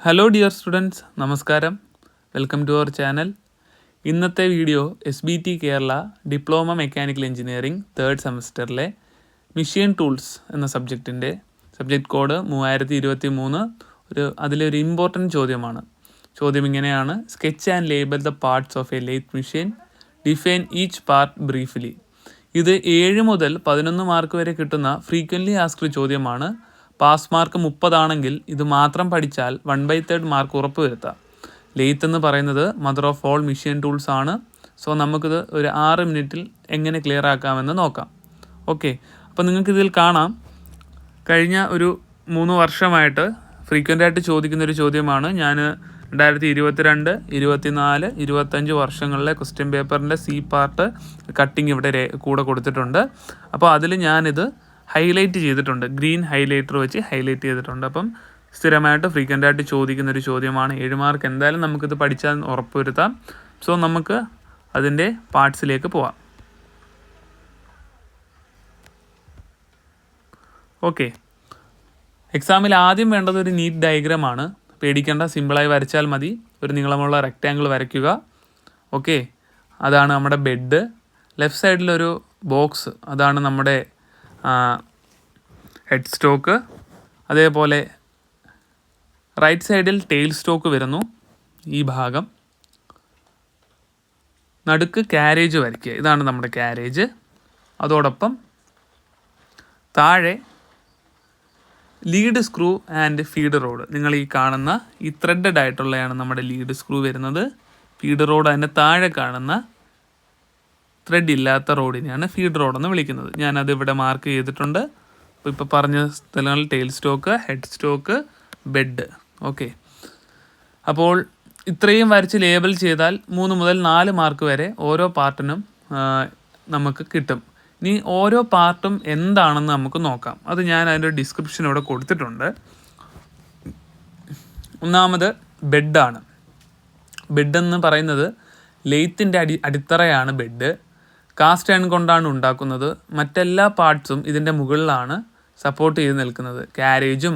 Hello dear students, നമസ്കാരം. Welcome to our channel. ഇന്നത്തെ video SBT Kerala diploma mechanical engineering 3rd സെമസ്റ്ററിലെ machine tools എന്ന subject code 3023 അതിലൊരു important ചോദ്യമാണ്. ചോദ്യം ഇങ്ങനെയാണ്: sketch and label the parts of a lathe machine, define each part briefly. ഇത് 7 മുതൽ 11 മാർക്ക് വരെ കിട്ടുന്ന ഫ്രീക്വൻ്റ്ലി ആസ്ക്ഡ് ചോദ്യമാണ്. പാസ് മാർക്ക് 30 ആണെങ്കിൽ ഇത് മാത്രം പഠിച്ചാൽ 1/3 മാർക്ക് ഉറപ്പുവരുത്താം. ലെയ്ത്ത് എന്ന് പറയുന്നത് mother of all machine tools ആണ്. സോ നമുക്കിത് ഒരു 6 മിനിറ്റിൽ എങ്ങനെ ക്ലിയർ ആക്കാമെന്ന് നോക്കാം. ഓക്കെ, അപ്പോൾ നിങ്ങൾക്കിതിൽ കാണാം, കഴിഞ്ഞ ഒരു 3 വർഷമായിട്ട് ഫ്രീക്വൻ്റായിട്ട് ചോദിക്കുന്നൊരു ചോദ്യമാണ്. ഞാൻ 2022, 24, 25 വർഷങ്ങളിലെ ക്വസ്റ്റ്യൻ പേപ്പറിൻ്റെ C പാർട്ട് കട്ടിങ് ഇവിടെ കൂടെ കൊടുത്തിട്ടുണ്ട്. അപ്പോൾ അതിൽ ഞാനിത് ഹൈലൈറ്റ് ചെയ്തിട്ടുണ്ട്, ഗ്രീൻ ഹൈലൈറ്റർ വെച്ച് ഹൈലൈറ്റ് ചെയ്തിട്ടുണ്ട്. അപ്പം സ്ഥിരമായിട്ട് ഫ്രീക്വൻ്റായിട്ട് ചോദിക്കുന്നൊരു ചോദ്യമാണ്. 7 മാർക്ക് എന്തായാലും നമുക്കിത് പഠിച്ചാൽ ഉറപ്പുവരുത്താം. സോ നമുക്ക് അതിൻ്റെ പാർട്സിലേക്ക് പോവാം. ഓക്കെ, എക്സാമിൽ ആദ്യം വേണ്ടത് ഒരു നീറ്റ് ഡയഗ്രാമാണ്. പേടിക്കേണ്ട, സിമ്പിളായി വരച്ചാൽ മതി. ഒരു നീളമുള്ള റെക്റ്റാങ്കിൾ വരയ്ക്കുക. ഓക്കെ, അതാണ് നമ്മുടെ ബെഡ്. ലെഫ്റ്റ് സൈഡിലൊരു ബോക്സ്, അതാണ് നമ്മുടെ ഹെഡ് സ്റ്റോക്ക്. അതേപോലെ റൈറ്റ് സൈഡിൽ ടെയിൽ സ്റ്റോക്ക് വരുന്നു, ഈ ഭാഗം. നടുക്ക് ക്യാരേജ് വരയ്ക്കുക, ഇതാണ് നമ്മുടെ ക്യാരേജ്. അതോടൊപ്പം താഴെ lead screw and feed road. നിങ്ങൾ ഈ കാണുന്ന ഈ ത്രെഡഡ് ആയിട്ടുള്ളതാണ് നമ്മുടെ ലീഡ് സ്ക്രൂ വരുന്നത്. ഫീഡ് റോഡ് അതിൻ്റെ താഴെ കാണുന്ന ത്രെഡ് ഇല്ലാത്ത റോഡിനെയാണ് ഫീഡ് റോഡെന്ന് വിളിക്കുന്നത്. ഞാനത് ഇവിടെ മാർക്ക് ചെയ്തിട്ടുണ്ട്. ഇപ്പോൾ പറഞ്ഞ സ്ഥലങ്ങളിൽ tail stock, head stock, bed. Okay, അപ്പോൾ ഇത്രയും വരച്ച് ലേബൽ ചെയ്താൽ 3 മുതൽ 4 മാർക്ക് വരെ ഓരോ പാർട്ടിനും നമുക്ക് കിട്ടും. ഇനി ഓരോ പാർട്ടും എന്താണെന്ന് നമുക്ക് നോക്കാം. അത് ഞാൻ അതിൻ്റെ ഡിസ്ക്രിപ്ഷൻ ഇവിടെ കൊടുത്തിട്ടുണ്ട്. ഒന്നാമത് ബെഡാണ്. ബെഡെന്ന് പറയുന്നത് ലെയ്ത്തിൻ്റെ അടിത്തറയാണ് ബെഡ്. കാസ്റ്റ് അയൺ കൊണ്ടാണ് ഉണ്ടാക്കുന്നത്. മറ്റെല്ലാ പാർട്സും ഇതിൻ്റെ മുകളിലാണ് സപ്പോർട്ട് ചെയ്ത് നിൽക്കുന്നത്. ക്യാരേജും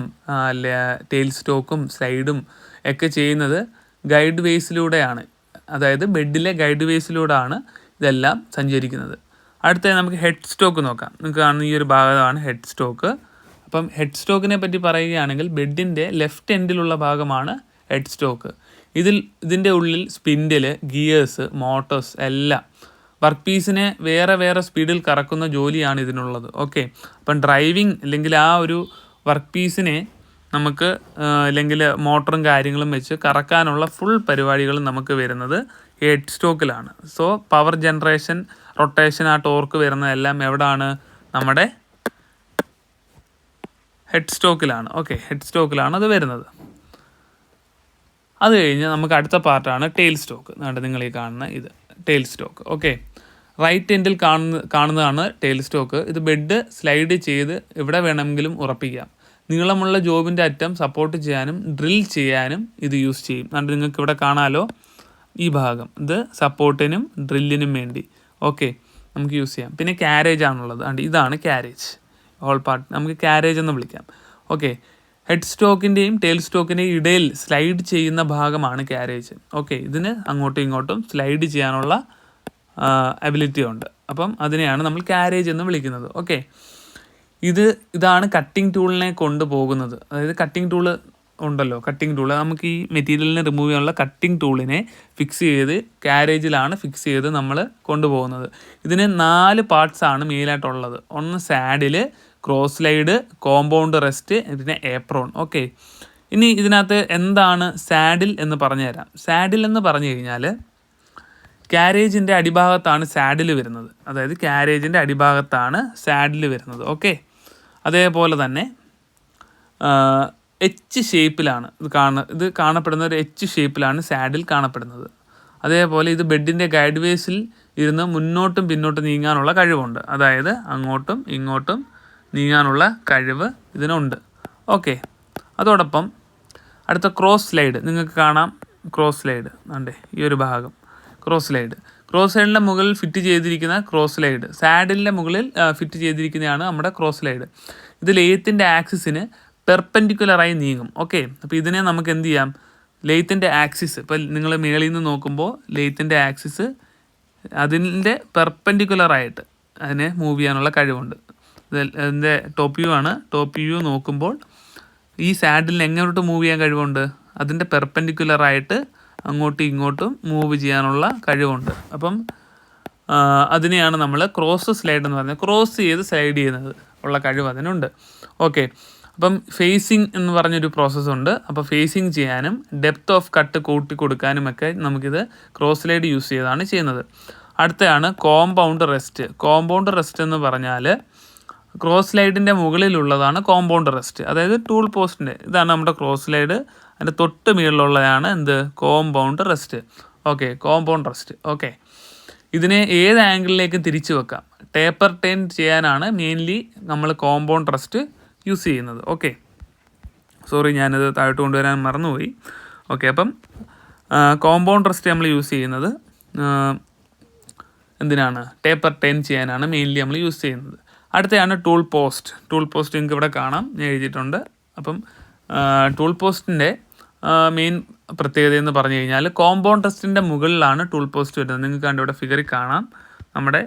ടെയിൽ സ്റ്റോക്കും സ്ലൈഡും ഒക്കെ ചെയ്യുന്നത് ഗൈഡ് വേസിലൂടെയാണ്. അതായത് ബെഡിലെ ഗൈഡ് വേസിലൂടെയാണ് ഇതെല്ലാം സഞ്ചരിക്കുന്നത്. അടുത്ത നമുക്ക് ഹെഡ് സ്റ്റോക്ക് നോക്കാം. നിങ്ങൾക്ക് കാണുന്ന ഈ ഒരു ഭാഗമാണ് ഹെഡ് സ്റ്റോക്ക്. അപ്പം ഹെഡ് സ്റ്റോക്കിനെ പറ്റി പറയുകയാണെങ്കിൽ ബെഡിൻ്റെ ലെഫ്റ്റ് എൻഡിലുള്ള ഭാഗമാണ് ഹെഡ് സ്റ്റോക്ക്. ഇതിൻ്റെ ഉള്ളിൽ സ്പിൻഡിൽ, ഗിയേഴ്സ്, മോട്ടോഴ്സ് എല്ലാം വർക്ക് പീസിനെ വേറെ വേറെ സ്പീഡിൽ കറക്കുന്ന ജോലിയാണ് ഇതിനുള്ളത്. ഓക്കെ, അപ്പം ഡ്രൈവിംഗ് അല്ലെങ്കിൽ ആ ഒരു വർക്ക് പീസിനെ നമുക്ക് അല്ലെങ്കിൽ മോട്ടറും കാര്യങ്ങളും വെച്ച് കറക്കാനുള്ള ഫുൾ പരിപാടികളും നമുക്ക് വരുന്നത് ഹെഡ് സ്റ്റോക്കിലാണ്. സോ പവർ ജനറേഷൻ, റൊട്ടേഷൻ, ആ ടോർക്ക് വരുന്നതെല്ലാം എവിടെയാണ്? നമ്മുടെ ഹെഡ് സ്റ്റോക്കിലാണ്. ഓക്കെ, ഹെഡ് സ്റ്റോക്കിലാണ് അത് വരുന്നത്. അത് കഴിഞ്ഞ് നമുക്ക് അടുത്ത പാർട്ടാണ് ടെയിൽ സ്റ്റോക്ക്. നിങ്ങൾ ഈ കാണുന്ന ഇത് ടെയിൽ സ്റ്റോക്ക്. ഓക്കെ, റൈറ്റ് എൻഡിൽ കാണുന്നതാണ് ടെയിൽ സ്റ്റോക്ക്. ഇത് ബെഡ് സ്ലൈഡ് ചെയ്ത് എവിടെ വേണമെങ്കിലും ഉറപ്പിക്കാം. നീളമുള്ള ജോബിൻ്റെ അറ്റം സപ്പോർട്ട് ചെയ്യാനും ഡ്രിൽ ചെയ്യാനും ഇത് യൂസ് ചെയ്യും. അതുകൊണ്ട് നിങ്ങൾക്ക് ഇവിടെ കാണാമല്ലോ, ഈ ഭാഗം ഇത് സപ്പോർട്ടിനും ഡ്രില്ലിനും വേണ്ടി. ഓക്കെ, നമുക്ക് യൂസ് ചെയ്യാം. പിന്നെ ക്യാരേജ് ആണുള്ളത്. അതുകൊണ്ട് ഇതാണ് ക്യാരേജ്, ഹോൾ പാർട്ട് നമുക്ക് ക്യാരേജ് എന്ന് വിളിക്കാം. ഓക്കെ, ഹെഡ് സ്റ്റോക്കിൻ്റെയും ടെയിൽ സ്റ്റോക്കിൻ്റെയും ഇടയിൽ സ്ലൈഡ് ചെയ്യുന്ന ഭാഗമാണ് ക്യാരേജ്. ഓക്കെ, ഇതിന് അങ്ങോട്ടും ഇങ്ങോട്ടും സ്ലൈഡ് ചെയ്യാനുള്ള എബിലിറ്റി ഉണ്ട്. അപ്പം അതിനെയാണ് നമ്മൾ ക്യാരേജ് എന്ന് വിളിക്കുന്നത്. ഓക്കെ, ഇതാണ് കട്ടിംഗ് ടൂളിനെ കൊണ്ടുപോകുന്നത്. അതായത് കട്ടിംഗ് ടൂള് ഉണ്ടല്ലോ, കട്ടിംഗ് ടൂള് നമുക്ക് ഈ മെറ്റീരിയലിനെ റിമൂവ് ചെയ്യാനുള്ള കട്ടിംഗ് ടൂളിനെ ഫിക്സ് ചെയ്ത് ക്യാരേജിലാണ് ഫിക്സ് ചെയ്ത് നമ്മൾ കൊണ്ടുപോകുന്നത്. ഇതിന് 4 പാർട്സാണ് മെയിനായിട്ടുള്ളത്. ഒന്ന് saddle, cross slide, compound rest, പിന്നെ ഏപ്രോൺ. ഓക്കെ, ഇനി ഇതിനകത്ത് എന്താണ് സാഡിൽ എന്ന് പറഞ്ഞു തരാം. സാഡിൽ എന്ന് പറഞ്ഞു കഴിഞ്ഞാൽ ക്യാരേജിൻ്റെ അടിഭാഗത്താണ് സാഡിൽ വരുന്നത്. അതായത് ക്യാരേജിൻ്റെ അടിഭാഗത്താണ് സാഡിൽ വരുന്നത്. ഓക്കെ, അതേപോലെ തന്നെ എച്ച് ഷേപ്പിലാണ് ഇത് കാണപ്പെടുന്ന ഒരു എച്ച് ഷേപ്പിലാണ് സാഡിൽ കാണപ്പെടുന്നത്. അതേപോലെ ഇത് ബെഡിൻ്റെ ഗൈഡ് വേസിൽ ഇരുന്ന് മുന്നോട്ടും പിന്നോട്ടും നീങ്ങാനുള്ള കഴിവുണ്ട്. അതായത് അങ്ങോട്ടും ഇങ്ങോട്ടും നീങ്ങാനുള്ള കഴിവ് ഇതിനുണ്ട്. ഓക്കെ, അതോടൊപ്പം അടുത്ത ക്രോസ് സ്ലൈഡ് നിങ്ങൾക്ക് കാണാം. ക്രോസ് സ്ലൈഡ് ഉണ്ട്, ഈ ഒരു ഭാഗം ക്രോസ് സ്ലൈഡിൻ്റെ മുകളിൽ ഫിറ്റ് ചെയ്തിരിക്കുന്ന ക്രോസ് സ്ലൈഡ്, സാഡിലിൻ്റെ മുകളിൽ ഫിറ്റ് ചെയ്തിരിക്കുന്നതാണ് നമ്മുടെ ക്രോസ് സ്ലൈഡ്. ഇത് ലെയ്ത്തിൻ്റെ ആക്സിസിന് പെർപെൻഡിക്കുലറായി നീങ്ങും. ഓക്കെ, അപ്പോൾ ഇതിനെ നമുക്ക് എന്ത് ചെയ്യാം, ലെയ്ത്തിൻ്റെ ആക്സിസ്, ഇപ്പോൾ നിങ്ങൾ മേളിൽ നിന്ന് നോക്കുമ്പോൾ ലെയ്ത്തിൻ്റെ ആക്സിസ് അതിൻ്റെ പെർപെൻഡിക്കുലറായിട്ട് അതിനെ മൂവ് ചെയ്യാനുള്ള കഴിവുണ്ട്. ഇതിൻ്റെ ടോപ്പ് വ്യൂ ആണ്. ടോപ്പ് വ്യൂ നോക്കുമ്പോൾ ഈ സാഡിലിന് എങ്ങോട്ട് മൂവ് ചെയ്യാൻ കഴിവുണ്ട്, അതിൻ്റെ പെർപെൻഡിക്കുലറായിട്ട് അങ്ങോട്ടും ഇങ്ങോട്ടും മൂവ് ചെയ്യാനുള്ള കഴിവുണ്ട്. അപ്പം അതിനെയാണ് നമ്മൾ ക്രോസ് സ്ലൈഡ് എന്ന് പറയുന്നത്. ക്രോസ് ചെയ്ത് സ്ലൈഡ് ചെയ്യുന്നത് ഉള്ള കഴിവ് അതിനുണ്ട്. ഓക്കെ, അപ്പം ഫേസിങ് എന്ന് പറഞ്ഞൊരു പ്രോസസ്സുണ്ട്. അപ്പോൾ ഫേസിങ് ചെയ്യാനും ഡെപ്ത് ഓഫ് കട്ട് കൂട്ടി കൊടുക്കാനുമൊക്കെ നമുക്കിത് ക്രോസ് സ്ലൈഡ് യൂസ് ചെയ്താണ് ചെയ്യുന്നത്. അടുത്തതാണ് കോമ്പൗണ്ട് റെസ്റ്റ്. കോമ്പൗണ്ട് റെസ്റ്റ് എന്ന് പറഞ്ഞാൽ ക്രോസ് സ്ലൈഡിൻ്റെ മുകളിലുള്ളതാണ് കോമ്പൗണ്ട് റെസ്റ്റ്, അതായത് ടൂൾ പോസ്റ്റിൻ്റെ. ഇതാണ് നമ്മുടെ ക്രോസ് സ്ലൈഡ്, അതിൻ്റെ തൊട്ട് മുകളിലുള്ളതാണ് എന്ത്, compound rest. Okay, compound rest. Okay, ഇതിനെ ഏത് ആംഗിളിലേക്ക് തിരിച്ചു വെക്കാം, ടേപ്പർ ടേൺ ചെയ്യാനാണ് മെയിൻലി നമ്മൾ കോമ്പൗണ്ട് റെസ്റ്റ് യൂസ് ചെയ്യുന്നത്. ഓക്കെ, സോറി ഞാനത് താഴോട്ട് കൊണ്ടുവരാൻ മറന്നുപോയി. ഓക്കെ, അപ്പം കോമ്പൗണ്ട് റെസ്റ്റ് നമ്മൾ യൂസ് ചെയ്യുന്നത് എന്തിനാണ്, ടേപ്പർ ടേൺ ചെയ്യാനാണ് മെയിൻലി നമ്മൾ യൂസ് ചെയ്യുന്നത്. അടുത്തതാണ് ടൂൾ പോസ്റ്റ്. ടൂൾ പോസ്റ്റ് നിങ്ങൾക്ക് ഇവിടെ കാണാം, ഞാൻ എഴുതിയിട്ടുണ്ട്. അപ്പം ടൂൾ പോസ്റ്റിൻ്റെ മെയിൻ പ്രത്യേകത എന്ന് പറഞ്ഞു കഴിഞ്ഞാൽ കോമ്പൗണ്ട് റെസ്റ്റിൻ്റെ മുകളിലാണ് ടൂൾ പോസ്റ്റ് വരുന്നത്. നിങ്ങൾക്ക് കണ്ട് ഇവിടെ ഫിഗറിൽ കാണാം, നമ്മുടെ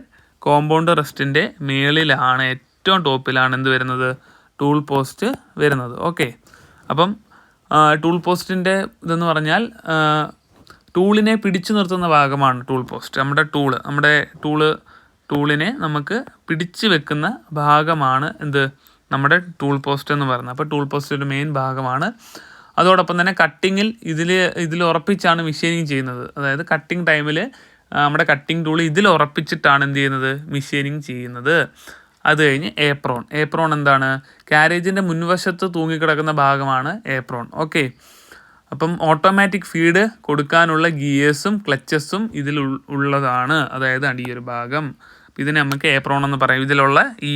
കോമ്പൗണ്ട് റെസ്റ്റിൻ്റെ മേളിലാണ്, ഏറ്റവും ടോപ്പിലാണ് എന്ത് വരുന്നത്, ടൂൾ പോസ്റ്റ് വരുന്നത്. ഓക്കെ, അപ്പം ടൂൾ പോസ്റ്റിൻ്റെ ഇതെന്ന് പറഞ്ഞാൽ ടൂളിനെ പിടിച്ചു നിർത്തുന്ന ഭാഗമാണ് ടൂൾ പോസ്റ്റ്. നമ്മുടെ ടൂളിനെ നമുക്ക് പിടിച്ചു വെക്കുന്ന ഭാഗമാണ് എന്ത്, നമ്മുടെ ടൂൾ പോസ്റ്റ് എന്ന് പറയുന്നത്. അപ്പോൾ ടൂൾ പോസ്റ്റ് ഒരു മെയിൻ ഭാഗമാണ്. അതോടൊപ്പം തന്നെ കട്ടിങ്ങിൽ ഇതിൽ ഉറപ്പിച്ചാണ് മെഷീനിങ് ചെയ്യുന്നത്. അതായത് കട്ടിങ് ടൈമിൽ നമ്മുടെ കട്ടിങ് ടൂൾ ഇതിൽ ഉറപ്പിച്ചിട്ടാണ് എന്ത് ചെയ്യുന്നത്, മെഷീനിങ് ചെയ്യുന്നത്. അത് കഴിഞ്ഞ് ഏപ്രോൺ. ഏപ്രോൺ എന്താണ്, കാരേജിൻ്റെ മുൻവശത്ത് തൂങ്ങിക്കിടക്കുന്ന ഭാഗമാണ് ഏപ്രോൺ. ഓക്കെ, അപ്പം ഓട്ടോമാറ്റിക് ഫീഡ് കൊടുക്കാനുള്ള ഗിയേഴ്സും ക്ലച്ചസും ഇതിൽ ഉള്ളതാണ്, അതായത് ഈ ഒരു ഭാഗം. ഇതിനെ നമുക്ക് ഏപ്രോൺ എന്ന് പറയും. ഇതിലുള്ള ഈ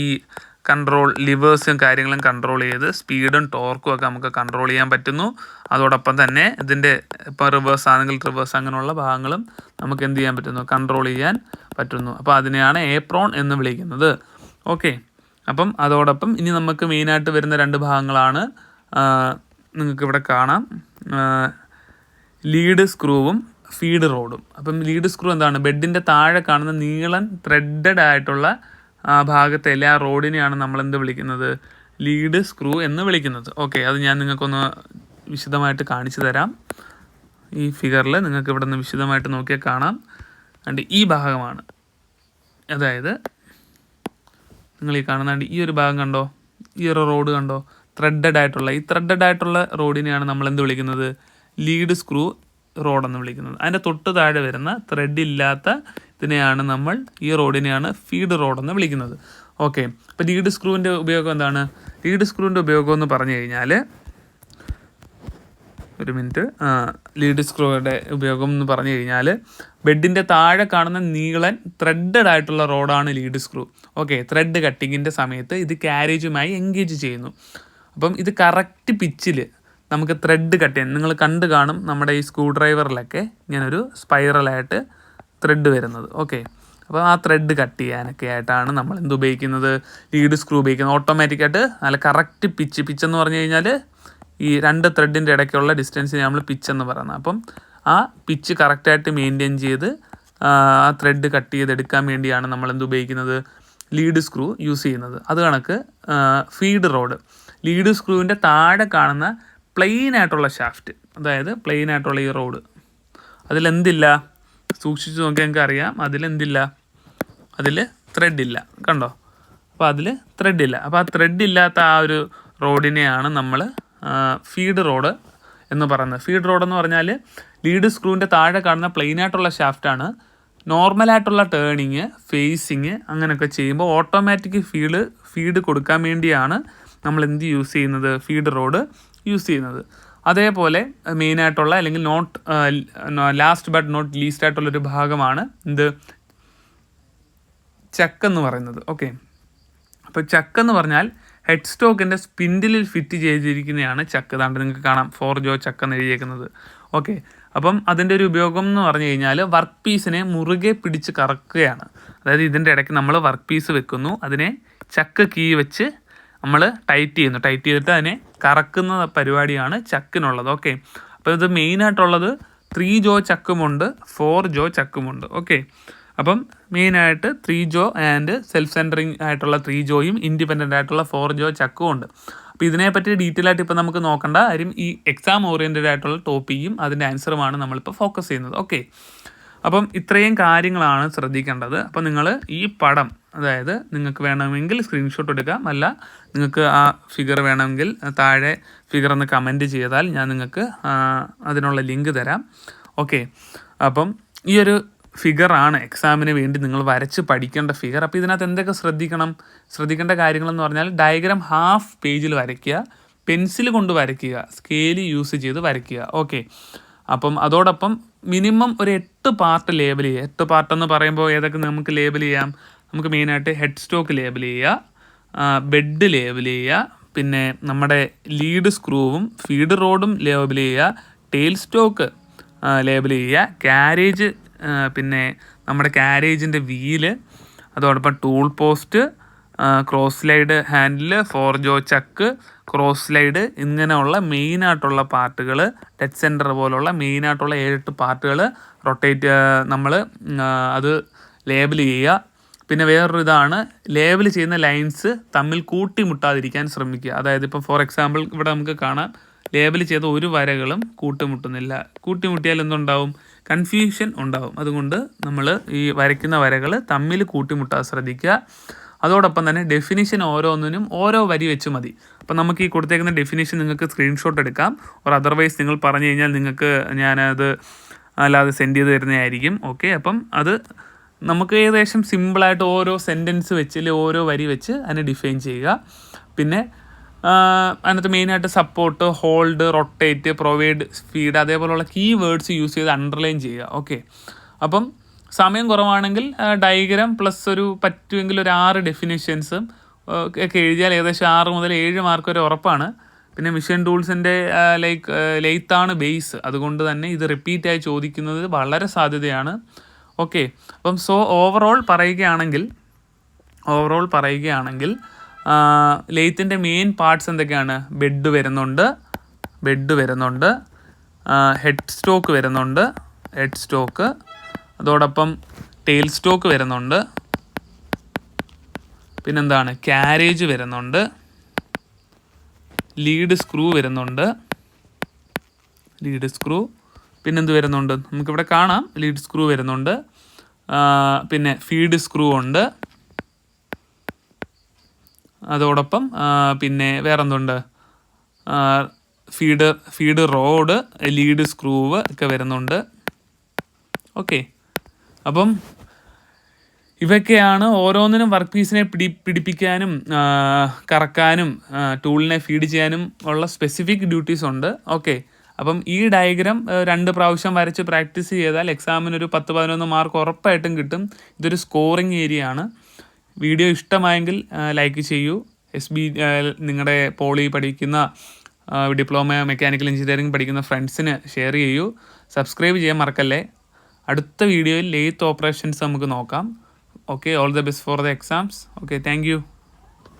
കൺട്രോൾ ലിവേഴ്സും കാര്യങ്ങളും കൺട്രോൾ ചെയ്ത് സ്പീഡും ടോർക്കും ഒക്കെ നമുക്ക് കൺട്രോൾ ചെയ്യാൻ പറ്റുന്നു. അതോടൊപ്പം തന്നെ ഇതിൻ്റെ ഇപ്പോൾ റിവേഴ്സ് ആണെങ്കിൽ റിവേഴ്സ് അങ്ങനെയുള്ള ഭാഗങ്ങളും നമുക്ക് എന്ത് ചെയ്യാൻ പറ്റുന്നു, കൺട്രോൾ ചെയ്യാൻ പറ്റുന്നു. അപ്പോൾ അതിനെയാണ് ഏപ്രോൺ എന്ന് വിളിക്കുന്നത്. ഓക്കെ, അപ്പം അതോടൊപ്പം ഇനി നമുക്ക് മെയിനായിട്ട് വരുന്ന രണ്ട് ഭാഗങ്ങളാണ്, നിങ്ങൾക്കിവിടെ കാണാം, ലീഡ് സ്ക്രൂവും ഫീഡ് റോഡും. അപ്പം ലീഡ് സ്ക്രൂ എന്താണ്, ബെഡിൻ്റെ താഴെ കാണുന്ന നീളൻ ത്രെഡഡ് ആയിട്ടുള്ള ഭാഗത്തെ ആ റോഡിനെയാണ് നമ്മൾ എന്ത് വിളിക്കുന്നത്, ലീഡ് സ്ക്രൂ എന്ന് വിളിക്കുന്നത്. ഓക്കെ, അത് ഞാൻ നിങ്ങൾക്കൊന്ന് വിശദമായിട്ട് കാണിച്ചു തരാം. ഈ ഫിഗറിൽ നിങ്ങൾക്ക് ഇവിടെ നിന്ന് വിശദമായിട്ട് നോക്കിയാൽ കാണാം. അതുകൊണ്ട് ഈ ഭാഗമാണ്, അതായത് നിങ്ങൾ ഈ കാണുന്നുണ്ട് ഈ ഒരു ഭാഗം കണ്ടോ, ഈ ഒരു റോഡ് കണ്ടോ, ത്രെഡഡ് ആയിട്ടുള്ള റോഡിനെയാണ് നമ്മൾ എന്ത് വിളിക്കുന്നത്, ലീഡ് സ്ക്രൂ റോഡെന്ന് വിളിക്കുന്നത്. അതിൻ്റെ തൊട്ട് താഴെ വരുന്ന ത്രെഡ് ഇല്ലാത്ത ഇതിനെയാണ് നമ്മൾ, ഈ റോഡിനെയാണ് ഫീഡ് റോഡെന്ന് വിളിക്കുന്നത്. ഓക്കെ, അപ്പോൾ ലീഡ് സ്ക്രൂവിൻ്റെ ഉപയോഗം എന്താണ്, ലീഡ് സ്ക്രൂവിൻ്റെ ഉപയോഗം എന്ന് പറഞ്ഞു കഴിഞ്ഞാൽ, ഒരു മിനിറ്റ്, ലീഡ് സ്ക്രൂയുടെ ഉപയോഗം എന്ന് പറഞ്ഞു കഴിഞ്ഞാൽ ബെഡിൻ്റെ താഴെ കാണുന്ന നീളൻ ത്രെഡഡ് ആയിട്ടുള്ള റോഡാണ് ലീഡ് സ്ക്രൂ. ഓക്കെ, ത്രെഡ് കട്ടിങ്ങിൻ്റെ സമയത്ത് ഇത് കാരേജുമായി എൻഗേജ് ചെയ്യുന്നു. അപ്പം ഇത് കറക്റ്റ് പിച്ചിൽ നമുക്ക് ത്രെഡ് കട്ട് ചെയ്യാൻ, നിങ്ങൾ കണ്ട് കാണും നമ്മുടെ ഈ സ്ക്രൂ ഡ്രൈവറിലൊക്കെ ഇങ്ങനൊരു സ്പൈറലായിട്ട് ത്രെഡ് വരുന്നത്. ഓക്കെ, അപ്പോൾ ആ ത്രെഡ് കട്ട് ചെയ്യാനൊക്കെ ആയിട്ടാണ് നമ്മൾ എന്ത് ഉപയോഗിക്കുന്നത്, ലീഡ് സ്ക്രൂ ഉപയോഗിക്കുന്നത്. ഓട്ടോമാറ്റിക്കായിട്ട് നല്ല കറക്റ്റ് പിച്ച് എന്ന് പറഞ്ഞു കഴിഞ്ഞാൽ ഈ രണ്ട് ത്രെഡിൻ്റെ ഇടയ്ക്കുള്ള ഡിസ്റ്റൻസിനെ നമ്മൾ പിച്ച് എന്ന് പറയുന്നത്. അപ്പം ആ പിച്ച് കറക്റ്റായിട്ട് മെയിൻറ്റെയിൻ ചെയ്ത് ആ ത്രെഡ് കട്ട് ചെയ്തെടുക്കാൻ വേണ്ടിയാണ് നമ്മൾ എന്ത് ഉപയോഗിക്കുന്നത്, ലീഡ് സ്ക്രൂ യൂസ് ചെയ്യുന്നത്. അത് കണക്ക് ഫീഡ് റോഡ്, ലീഡ് സ്ക്രൂവിൻ്റെ താഴെ കാണുന്ന പ്ലെയിൻ ആയിട്ടുള്ള ഷാഫ്റ്റ്, അതായത് പ്ലെയിൻ ആയിട്ടുള്ള ഈ റോഡ്, അതിലെന്തില്ല, സൂക്ഷിച്ച് നോക്കിയാൽ നിങ്ങൾക്ക് അറിയാം, അതിലെന്തില്ല, അതിൽ ത്രെഡില്ല, കണ്ടോ. അപ്പോൾ അതിൽ ത്രെഡില്ല. അപ്പോൾ ആ ത്രെഡില്ലാത്ത ആ ഒരു റോഡിനെയാണ് നമ്മൾ ഫീഡ് റോഡ് എന്ന് പറയുന്നത്. ഫീഡ് റോഡ് എന്ന് പറഞ്ഞാൽ ലീഡ് സ്ക്രൂവിൻ്റെ താഴെ കാണുന്ന പ്ലെയിൻ ആയിട്ടുള്ള ഷാഫ്റ്റാണ്. നോർമലായിട്ടുള്ള ടേണിങ്, ഫേസിങ് അങ്ങനെയൊക്കെ ചെയ്യുമ്പോൾ ഓട്ടോമാറ്റിക് ഫീഡ് കൊടുക്കാൻ വേണ്ടിയാണ് നമ്മൾ എന്ത് യൂസ് ചെയ്യുന്നത്, ഫീഡ് റോഡ് യൂസ് ചെയ്യുന്നത്. അതേപോലെ മെയിനായിട്ടുള്ള അല്ലെങ്കിൽ ലാസ്റ്റ് ബട്ട് നോട്ട് ലീസ്റ്റ് ആയിട്ടുള്ളൊരു ഭാഗമാണ് എന്ത്, ചക്കെന്ന് പറയുന്നത്. ഓക്കെ, അപ്പോൾ ചക്കെന്ന് പറഞ്ഞാൽ ഹെഡ് സ്റ്റോക്കിൻ്റെ സ്പിൻഡിലിൽ ഫിറ്റ് ചെയ്തിരിക്കുന്നതാണ് ചക്ക്. അതാണ്ട് നിങ്ങൾക്ക് കാണാം 4 ജോ ചക്കെന്ന് എഴുതിയേക്കുന്നത്. ഓക്കെ, അപ്പം അതിൻ്റെ ഒരു ഉപയോഗം എന്ന് പറഞ്ഞു കഴിഞ്ഞാൽ വർക്ക് പീസിനെ മുറുകെ പിടിച്ച് കറക്കുകയാണ്. അതായത് ഇതിൻ്റെ ഇടയ്ക്ക് നമ്മൾ വർക്ക് പീസ് വെക്കുന്നു, അതിനെ ചക്ക് കീ വെച്ച് നമ്മൾ ടൈറ്റ് ചെയ്തിട്ട് അതിനെ കറക്കുന്ന പരിപാടിയാണ് ചക്കിനുള്ളത്. ഓക്കെ, അപ്പോൾ ഇത് മെയിനായിട്ടുള്ളത് 3 ജോ ചക്കുമുണ്ട്, 4 ജോ ചക്കുമുണ്ട്. ഓക്കെ, അപ്പം മെയിനായിട്ട് 3 ജോ ആൻഡ് സെൽഫ് സെൻറ്ററിങ് ആയിട്ടുള്ള 3 ജോയും ഇൻഡിപെൻഡൻ്റ് ആയിട്ടുള്ള 4 ജോ ചക്കും ഉണ്ട്. അപ്പോൾ ഇതിനെപ്പറ്റി ഡീറ്റെയിൽ ആയിട്ട് ഇപ്പോൾ നമുക്ക് നോക്കേണ്ട കാര്യം ഈ എക്സാം ഓറിയൻറ്റഡ് ആയിട്ടുള്ള ടോപ്പിക്കും അതിൻ്റെ ആൻസറുമാണ് നമ്മളിപ്പോൾ ഫോക്കസ് ചെയ്യുന്നത്. ഓക്കെ, അപ്പം ഇത്രയും കാര്യങ്ങളാണ് ശ്രദ്ധിക്കേണ്ടത്. അപ്പോൾ നിങ്ങൾ ഈ പടം, അതായത് നിങ്ങൾക്ക് വേണമെങ്കിൽ സ്ക്രീൻഷോട്ട് എടുക്കാം, അല്ല നിങ്ങൾക്ക് ആ ഫിഗർ വേണമെങ്കിൽ താഴെ ഫിഗർ ഒന്ന് കമൻറ്റ് ചെയ്താൽ ഞാൻ നിങ്ങൾക്ക് അതിനുള്ള ലിങ്ക് തരാം. ഓക്കെ, അപ്പം ഈ ഒരു ഫിഗറാണ് എക്സാമിന് വേണ്ടി നിങ്ങൾ വരച്ച് പഠിക്കേണ്ട ഫിഗർ. അപ്പോൾ ഇതിനകത്ത് എന്തൊക്കെ ശ്രദ്ധിക്കേണ്ട കാര്യങ്ങളെന്ന് പറഞ്ഞാൽ ഡയഗ്രാം ഹാഫ് പേജിൽ വരയ്ക്കുക, പെൻസിൽ കൊണ്ട് വരയ്ക്കുക, സ്കെയിൽ യൂസ് ചെയ്ത് വരയ്ക്കുക. ഓക്കെ, അപ്പം അതോടൊപ്പം മിനിമം ഒരു 8 പാർട്ട് ലേബൽ ചെയ്യുക. 8 പാർട്ടെന്ന് പറയുമ്പോൾ ഏതൊക്കെ നമുക്ക് ലേബൽ ചെയ്യാം? നമുക്ക് മെയിനായിട്ട് ഹെഡ് സ്റ്റോക്ക് ലേബൽ ചെയ്യുക, ബെഡ് ലേബൽ ചെയ്യുക, പിന്നെ നമ്മുടെ ലീഡ് സ്ക്രൂവും ഫീഡ് റോഡും ലേബൽ ചെയ്യുക, ടെയിൽ സ്റ്റോക്ക് ലേബൽ ചെയ്യുക, ക്യാരേജ്, പിന്നെ നമ്മുടെ ക്യാരേജിൻ്റെ വീല്, അതോടൊപ്പം tool post, cross slide handle, 4 ജോ ചക്ക്, ക്രോസ് സ്ലൈഡ്, ഇങ്ങനെയുള്ള മെയിനായിട്ടുള്ള പാർട്ടുകൾ, ഡെഡ് സെൻറ്റർ പോലുള്ള മെയിനായിട്ടുള്ള 7-8 പാർട്ടുകൾ റൊട്ടേറ്റ് നമ്മൾ അത് ലേബൽ ചെയ്യുക. പിന്നെ വേറൊരു ഇതാണ്, ലേബൽ ചെയ്യുന്ന ലൈൻസ് തമ്മിൽ കൂട്ടിമുട്ടാതിരിക്കാൻ ശ്രമിക്കുക. അതായത് ഇപ്പോൾ ഫോർ എക്സാമ്പിൾ ഇവിടെ നമുക്ക് കാണാം, ലേബൽ ചെയ്ത ഒരു വരകളും കൂട്ടിമുട്ടുന്നില്ല. കൂട്ടിമുട്ടിയാൽ എന്തുണ്ടാവും? കൺഫ്യൂഷൻ ഉണ്ടാവും. അതുകൊണ്ട് നമ്മൾ ഈ വരയ്ക്കുന്ന വരകൾ തമ്മിൽ കൂട്ടിമുട്ടാൻ ശ്രദ്ധിക്കുക. അതോടൊപ്പം തന്നെ ഡെഫിനിഷൻ ഓരോന്നിനും ഓരോ വരി വെച്ച് മതി. അപ്പം നമുക്ക് ഈ കൊടുത്തേക്കുന്ന ഡെഫിനിഷൻ നിങ്ങൾക്ക് സ്ക്രീൻഷോട്ട് എടുക്കാം, ഓർ അതർവൈസ് നിങ്ങൾ പറഞ്ഞു കഴിഞ്ഞാൽ നിങ്ങൾക്ക് ഞാനത് അല്ലാതെ സെൻഡ് ചെയ്ത് തരുന്നതായിരിക്കും. ഓക്കെ, അപ്പം അത് നമുക്ക് ഏകദേശം സിമ്പിളായിട്ട് ഓരോ സെൻറ്റൻസ് വെച്ച് ഓരോ വരി വെച്ച് അതിനെ ഡിഫൈൻ ചെയ്യുക. പിന്നെ അതിനകത്ത് മെയിനായിട്ട് support, hold, rotate, provide, feed, അതേപോലെയുള്ള കീ വേർഡ്സ് യൂസ് ചെയ്ത് അണ്ടർലൈൻ ചെയ്യുക. ഓക്കെ, അപ്പം സമയം കുറവാണെങ്കിൽ ഡയഗ്രാം പ്ലസ് ഒരു പറ്റുമെങ്കിൽ ഒരു 6 ഡെഫിനിഷൻസും ഒക്കെ എഴുതിയാൽ ഏകദേശം 6 മുതൽ 7 മാർക്ക് വരെ ഉറപ്പാണ്. പിന്നെ മിഷൻ ടൂൾസിൻ്റെ ലെയ്ത്താണ് ബേസ്, അതുകൊണ്ട് തന്നെ ഇത് റിപ്പീറ്റായി ചോദിക്കുന്നത് വളരെ സാധ്യതയാണ്. ഓക്കെ, അപ്പം ഓവറോൾ പറയുകയാണെങ്കിൽ ലെയ്ത്തിൻ്റെ മെയിൻ പാർട്സ് എന്തൊക്കെയാണ്? ബെഡ് വരുന്നുണ്ട്, ഹെഡ് സ്റ്റോക്ക്, അതോടൊപ്പം ടെയിൽ സ്റ്റോക്ക് വരുന്നുണ്ട്, പിന്നെന്താണ്, ക്യാരേജ് വരുന്നുണ്ട്, ലീഡ് സ്ക്രൂ, പിന്നെന്ത് വരുന്നുണ്ട്? നമുക്കിവിടെ കാണാം ലീഡ് സ്ക്രൂ വരുന്നുണ്ട്, പിന്നെ ഫീഡ് സ്ക്രൂ ഉണ്ട്, അതോടൊപ്പം പിന്നെ വേറെന്തുണ്ട്? ഫീഡ് റോഡ്, ലീഡ് സ്ക്രൂവ് ഒക്കെ വരുന്നുണ്ട്. ഓക്കെ, അപ്പം ഇവയൊക്കെയാണ് ഓരോന്നിനും വർക്ക് പീസിനെ പിടിപ്പിക്കാനും കറക്കാനും ടൂളിനെ ഫീഡ് ചെയ്യാനും ഉള്ള സ്പെസിഫിക് ഡ്യൂട്ടീസ് ഉണ്ട്. ഓക്കെ, അപ്പം ഈ ഡയഗ്രാം 2 പ്രാവശ്യം വരച്ച് പ്രാക്ടീസ് ചെയ്താൽ എക്സാമിനൊരു 10-11 മാർക്ക് ഉറപ്പായിട്ടും കിട്ടും. ഇതൊരു സ്കോറിങ് ഏരിയ ആണ്. വീഡിയോ ഇഷ്ടമായെങ്കിൽ ലൈക്ക് ചെയ്യൂ. നിങ്ങളുടെ പോളി പഠിക്കുന്ന ഡിപ്ലോമ മെക്കാനിക്കൽ എഞ്ചിനീയറിംഗ് പഠിക്കുന്ന ഫ്രണ്ട്സിന് ഷെയർ ചെയ്യൂ. സബ്സ്ക്രൈബ് ചെയ്യാൻ മറക്കല്ലേ. അടുത്ത വീഡിയോയിൽ ലെയ്ത്ത് ഓപ്പറേഷൻസ് നമുക്ക് നോക്കാം. Okay, all the best for the exams. Okay, thank you.